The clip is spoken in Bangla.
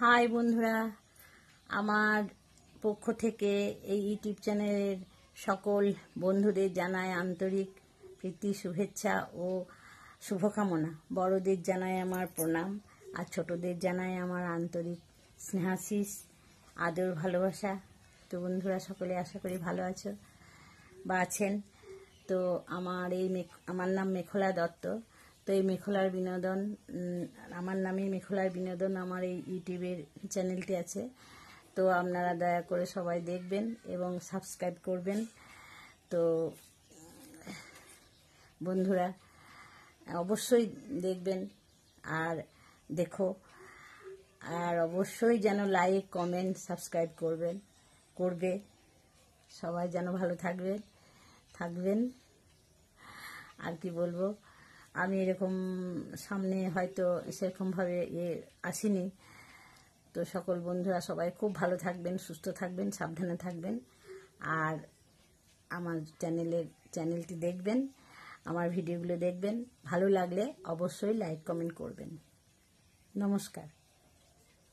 হাই বন্ধুরা, আমার পক্ষ থেকে এই ইউটিউব চ্যানেলের সকল বন্ধুদের জানাই আন্তরিক প্রীতি, শুভেচ্ছা ও শুভকামনা। বড়দের জানাই আমার প্রণাম, আর ছোটদের জানাই আমার আন্তরিক স্নেহাশিস, আদর, ভালোবাসা। তো বন্ধুরা, সকলে আশা করি ভালো আছো বা আছেন। তো আমার নাম মেখলা দত্ত। তো এই মেখলার বিনোদন, আমার নামে মেখলার বিনোদন আমার এই ইউটিউবের চ্যানেলটি আছে। তো আপনারা দয়া করে সবাই দেখবেন এবং সাবস্ক্রাইব করবেন। তো বন্ধুরা অবশ্যই দেখবেন আর আর অবশ্যই যেন লাইক, কমেন্ট, সাবস্ক্রাইব করবে। সবাই যেন ভালো থাকবেন। আর কি বলবো, আমি এরকম সামনে হয়তো সেরকমভাবে আসিনি। তো সকল বন্ধুরা সবাই খুব ভালো থাকবেন, সুস্থ থাকবেন, সাবধানে থাকবেন। আর আমার চ্যানেলটি দেখবেন, আমার ভিডিওগুলো দেখবেন। ভালো লাগলে অবশ্যই লাইক, কমেন্ট করবেন। নমস্কার।